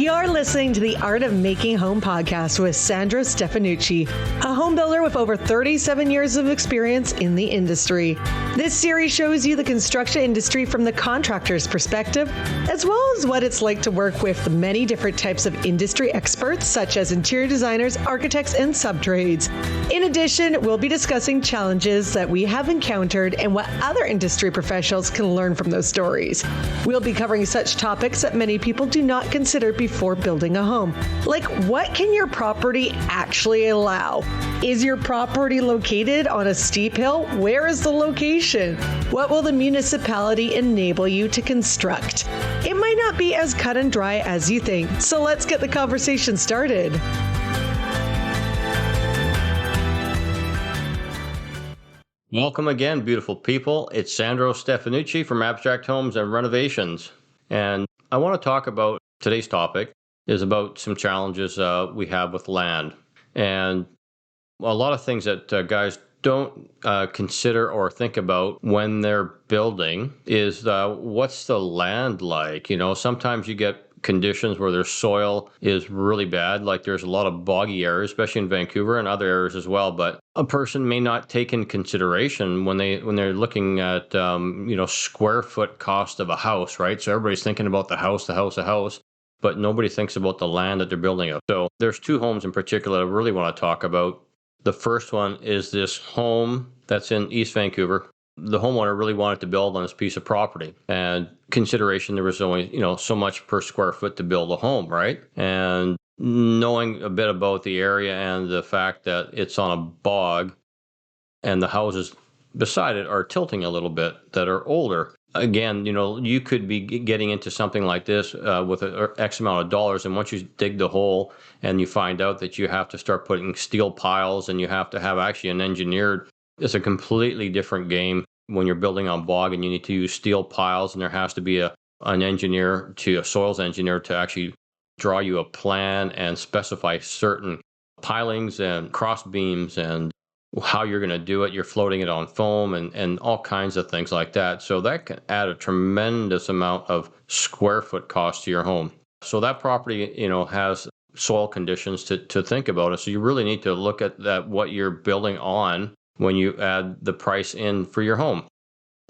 You're listening to the Art of Making Home podcast with Sandro Stefanucci, a home builder with over 37 years of experience in the industry. This series shows you the construction industry from the contractor's perspective, as well as what it's like to work with the many different types of industry experts, such as interior designers, architects, and subtrades. In addition, we'll be discussing challenges that we have encountered and what other industry professionals can learn from those stories. We'll be covering such topics that many people do not consider before building a home. Like, what can your property actually allow? Is your property located on a steep hill? Where is the location? What will the municipality enable you to construct? It might not be as cut and dry as you think, so let's get the conversation started. Welcome again, beautiful people. It's Sandro Stefanucci from Abstract Homes and Renovations. And I want to talk about today's topic is about some challenges we have with land. And a lot of things that guys don't consider or think about when they're building is what's the land like? You know, sometimes you get conditions where their soil is really bad, like there's a lot of boggy areas, especially in Vancouver and other areas as well. But a person may not take in consideration when they're looking at square foot cost of a house, right? So everybody's thinking about the house, but nobody thinks about the land that they're building up. So there's two homes in particular I really want to talk about. The first one is this home that's in East Vancouver. The homeowner really wanted to build on this piece of property, and consideration there was only so much per square foot to build a home, right? And knowing a bit about the area and the fact that it's on a bog and the houses beside it are tilting a little bit that are older. Again, you could be getting into something like this with an X amount of dollars, and once you dig the hole and you find out that you have to start putting steel piles and you have to have actually an engineered, it's a completely different game when you're building on bog and you need to use steel piles, and there has to be a soils engineer to actually draw you a plan and specify certain pilings and cross beams and how you're going to do it. You're floating it on foam and all kinds of things like that. So that can add a tremendous amount of square foot cost to your home. So that property, has soil conditions to think about it. So you really need to look at that, what you're building on when you add the price in for your home.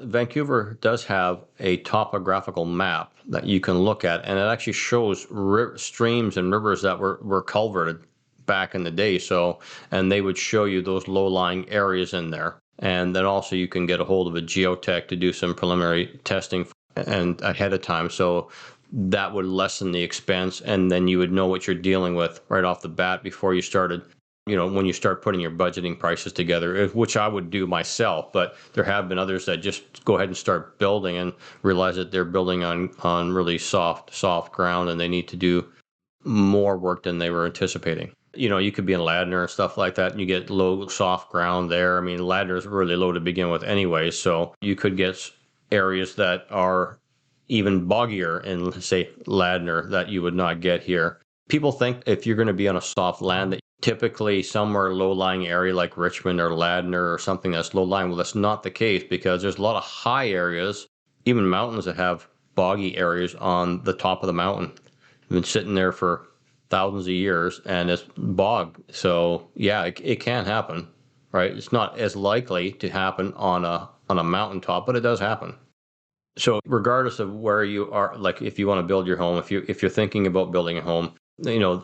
Vancouver does have a topographical map that you can look at, and it actually shows streams and rivers that were culverted back in the day. So, and they would show you those low-lying areas in there. And then also you can get a hold of a geotech to do some preliminary testing and ahead of time. So that would lessen the expense, and then you would know what you're dealing with right off the bat before you started. When you start putting your budgeting prices together, which I would do myself, but there have been others that just go ahead and start building and realize that they're building on really soft ground, and they need to do more work than they were anticipating. You could be in Ladner and stuff like that, and you get low, soft ground there. I mean, Ladner is really low to begin with anyway, so you could get areas that are even boggier in, say, Ladner that you would not get here. People think if you're going to be on a soft land that typically somewhere low-lying area like Richmond or Ladner or something that's low-lying. Well, that's not the case, because there's a lot of high areas, even mountains, that have boggy areas on the top of the mountain. They've been sitting there for thousands of years, and it's bog. So yeah, it can happen, right? It's not as likely to happen on a mountaintop, but it does happen. So regardless of where you are, like if you want to build your home, if you're thinking about building a home,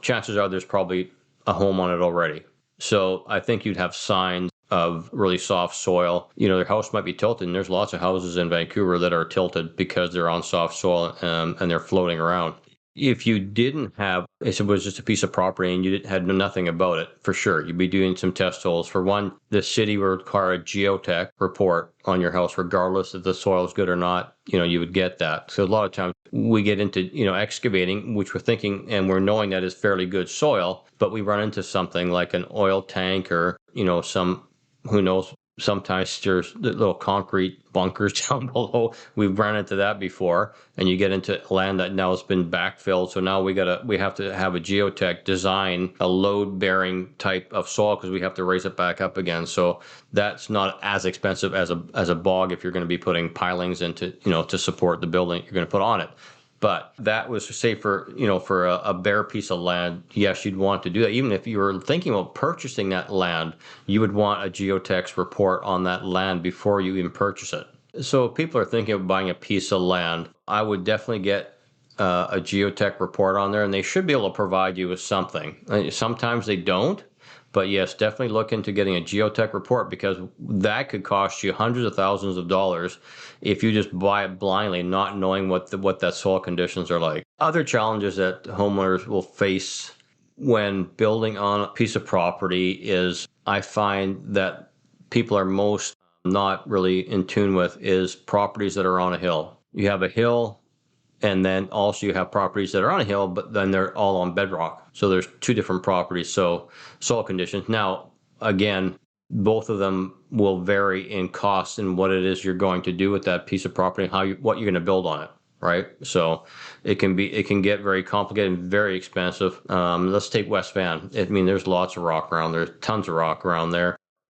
chances are there's probably a home on it already. So I think you'd have signs of really soft soil. Their house might be tilted, and there's lots of houses in Vancouver that are tilted because they're on soft soil and they're floating around. If you didn't have, if it was just a piece of property and you had nothing about it, for sure, you'd be doing some test holes. For one, the city would require a geotech report on your house, regardless if the soil is good or not. You would get that. So a lot of times we get into, excavating, which we're thinking and we're knowing that is fairly good soil, but we run into something like an oil tank or, who knows, sometimes there's the little concrete bunkers down below. We've run into that before, and you get into land that now has been backfilled. So now we have to have a geotech design a load-bearing type of soil, because we have to raise it back up again. So that's not as expensive as a bog if you're going to be putting pilings into to support the building you're going to put on it. But that was, say, for a bare piece of land, yes, you'd want to do that. Even if you were thinking about purchasing that land, you would want a geotech report on that land before you even purchase it. So if people are thinking of buying a piece of land, I would definitely get a geotech report on there, and they should be able to provide you with something. Sometimes they don't, but yes, definitely look into getting a geotech report, because that could cost you hundreds of thousands of dollars if you just buy it blindly, not knowing what that soil conditions are like. Other challenges that homeowners will face when building on a piece of property is, I find that people are most not really in tune with, is properties that are on a hill. You have a hill, and then also you have properties that are on a hill, but then they're all on bedrock. So there's two different properties. So soil conditions. Now, again, both of them will vary in cost and what it is you're going to do with that piece of property, what you're going to build on it, right? So it can get very complicated and very expensive. Let's take West Van. I mean, there's lots of rock around there, tons of rock around there.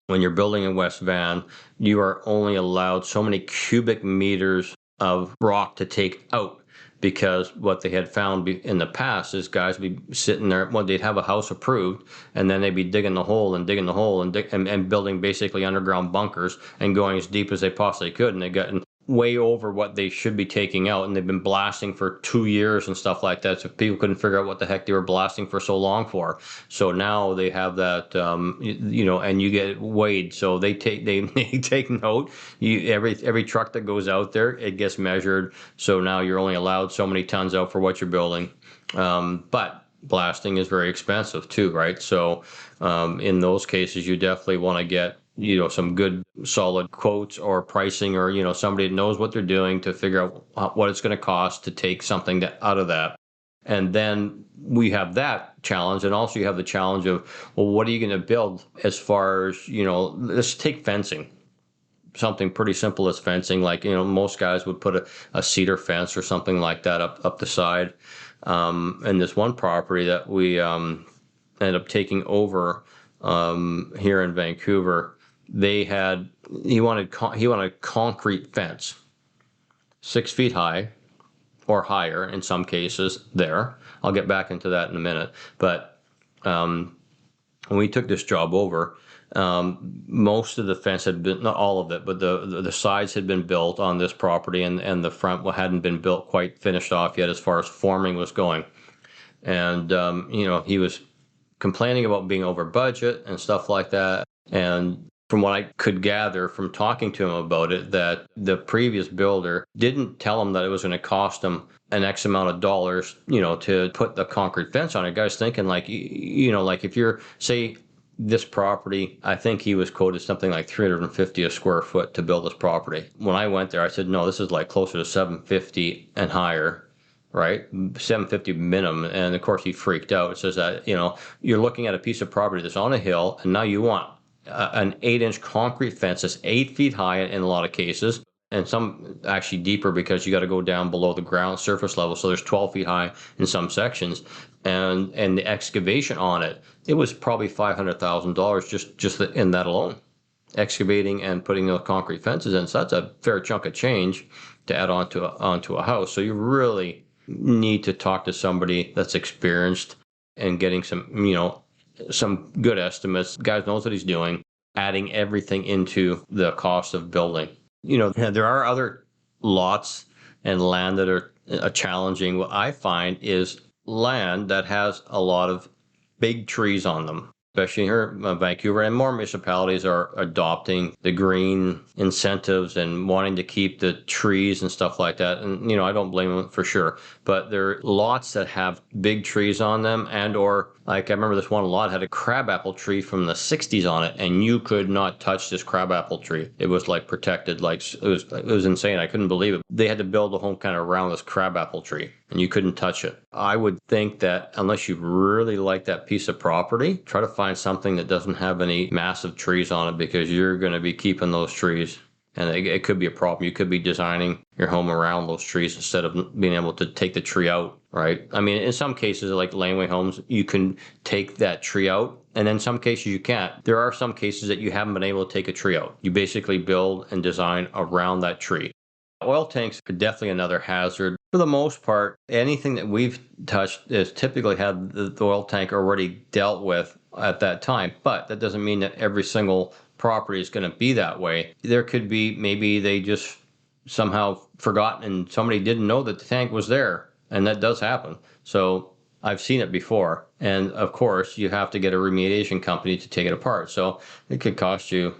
When you're building in West Van, you are only allowed so many cubic meters of rock to take out, because what they had found in the past is guys would be sitting there, well, they'd have a house approved, and then they'd be digging the hole and building basically underground bunkers and going as deep as they possibly could, and they got way over what they should be taking out, and they've been blasting for 2 years and stuff like that, so people couldn't figure out what the heck they were blasting for so long for. So now they have that, and you get it weighed, so they take note. Every truck that goes out there, it gets measured, so now you're only allowed so many tons out for what you're building. But blasting is very expensive too, right? So in those cases, you definitely want to get some good solid quotes or pricing, or somebody that knows what they're doing to figure out what it's going to cost to take something out of that. And then we have that challenge, and also you have the challenge of, well, what are you going to build as far as, let's take fencing. Something pretty simple as fencing, like most guys would put a cedar fence or something like that up the side. And this one property that we ended up taking over here in Vancouver, he wanted a concrete fence, 6 feet high or higher in some cases there. I'll get back into that in a minute. But when we took this job over, most of the fence had been, not all of it, but the sides had been built on this property, and the front hadn't been built, quite finished off yet as far as forming was going. And, he was complaining about being over budget and stuff like that. And from what I could gather from talking to him about it, that the previous builder didn't tell him that it was going to cost him an X amount of dollars, to put the concrete fence on it. Guy's thinking like, like if you're, say, this property, I think he was quoted something like $350 a square foot to build this property. When I went there, I said, no, this is like closer to $750 and higher, right? $750 minimum. And of course he freaked out. It says that, you're looking at a piece of property that's on a hill, and now you want an 8-inch concrete fence that's 8 feet high in a lot of cases, and some actually deeper, because you got to go down below the ground surface level. So there's 12 feet high in some sections, and the excavation on it was probably $500,000 just in that alone, excavating and putting those concrete fences in. So that's a fair chunk of change to add onto a house. So you really need to talk to somebody that's experienced and getting some good estimates. The guy knows what he's doing, adding everything into the cost of building. There are other lots and land that are challenging. What I find is land that has a lot of big trees on them, especially here in Vancouver, and more municipalities are adopting the green incentives and wanting to keep the trees and stuff like that. And, I don't blame them for sure, but there are lots that have big trees on them, or like I remember this one lot had a crabapple tree from the 60s on it, and you could not touch this crabapple tree. It was like protected, like it was insane. I couldn't believe it. They had to build a home kind of around this crabapple tree, and you couldn't touch it. I would think that unless you really like that piece of property, try to find something that doesn't have any massive trees on it, because you're going to be keeping those trees. And it could be a problem. You could be designing your home around those trees instead of being able to take the tree out, right? I mean, in some cases, like laneway homes, you can take that tree out, and in some cases you can't. There are some cases that you haven't been able to take a tree out. You basically build and design around that tree. Oil tanks are definitely another hazard. For the most part, anything that we've touched has typically had the oil tank already dealt with at that time. But that doesn't mean that every single property is going to be that way. There could be, maybe they just somehow forgot and somebody didn't know that the tank was there. And that does happen. So I've seen it before. And of course, you have to get a remediation company to take it apart. So it could cost you,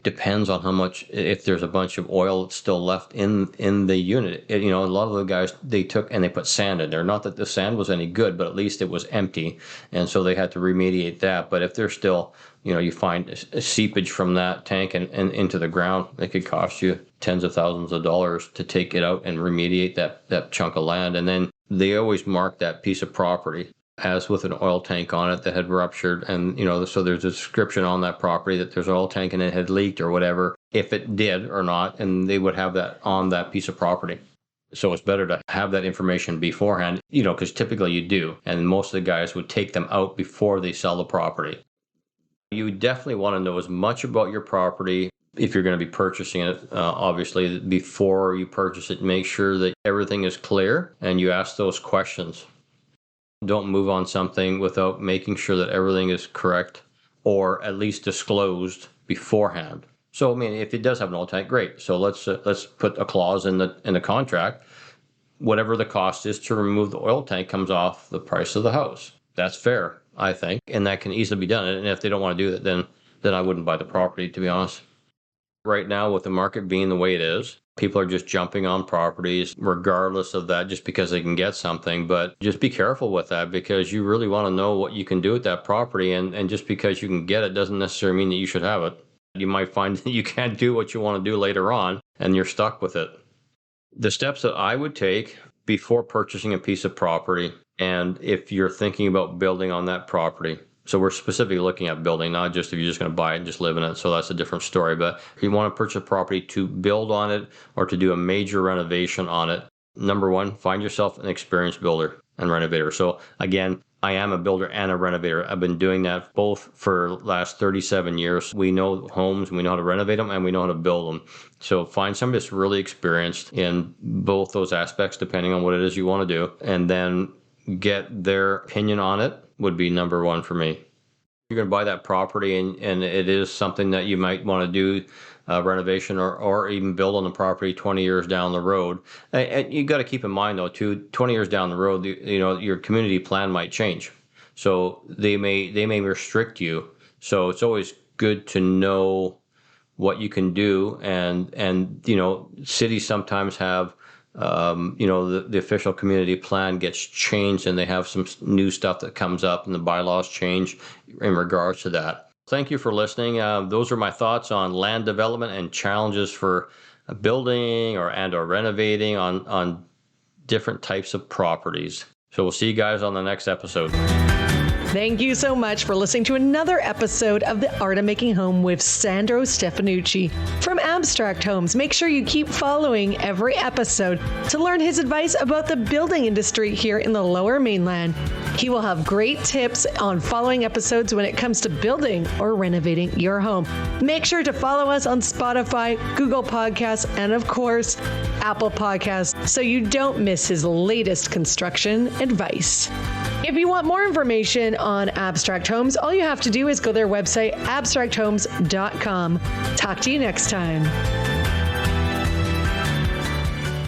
depends on how much, if there's a bunch of oil that's still left in the unit. A lot of the guys, they took and they put sand in there. Not that the sand was any good, but at least it was empty. And so they had to remediate that. But if there's still, you find a seepage from that tank and into the ground, it could cost you tens of thousands of dollars to take it out and remediate that chunk of land. And then they always mark that piece of property as with an oil tank on it that had ruptured. And, so there's a description on that property that there's an oil tank and it had leaked or whatever, if it did or not. And they would have that on that piece of property. So it's better to have that information beforehand, because typically you do. And most of the guys would take them out before they sell the property. You definitely want to know as much about your property if you're going to be purchasing it. Obviously, before you purchase it, make sure that everything is clear and you ask those questions. Don't move on something without making sure that everything is correct or at least disclosed beforehand. So, if it does have an oil tank, great. So let's put a clause in the contract. Whatever the cost is to remove the oil tank comes off the price of the house. That's fair, I think, and that can easily be done. And if they don't want to do that, then I wouldn't buy the property, to be honest. Right now, with the market being the way it is, people are just jumping on properties regardless of that, just because they can get something. But just be careful with that, because you really want to know what you can do with that property. And just because you can get it doesn't necessarily mean that you should have it. You might find that you can't do what you want to do later on and you're stuck with it. The steps that I would take before purchasing a piece of property, and if you're thinking about building on that property, so we're specifically looking at building, not just if you're just going to buy it and just live in it. So that's a different story. But if you want to purchase a property to build on it or to do a major renovation on it, number one, find yourself an experienced builder and renovator. So again, I am a builder and a renovator. I've been doing that both for the last 37 years. We know homes, and we know how to renovate them, and we know how to build them. So find somebody that's really experienced in both those aspects, depending on what it is you want to do, and then get their opinion on it would be number one for me. You're going to buy that property and it is something that you might want to do renovation or even build on the property 20 years down the road. And you got to keep in mind though, too, 20 years down the road, your community plan might change. So they may restrict you. So it's always good to know what you can do. And cities sometimes have the official community plan gets changed and they have some new stuff that comes up and the bylaws change in regards to that. Thank you for listening. Those are my thoughts on land development and challenges for building or renovating on different types of properties. So we'll see you guys on the next episode. Thank you so much for listening to another episode of The Art of Making Home with Sandro Stefanucci from Abstract Homes. Make sure you keep following every episode to learn his advice about the building industry here in the Lower Mainland. He will have great tips on following episodes when it comes to building or renovating your home. Make sure to follow us on Spotify, Google Podcasts, and of course, Apple Podcasts, so you don't miss his latest construction advice. If you want more information on Abstract Homes, all you have to do is go to their website, abstracthomes.com. Talk to you next time.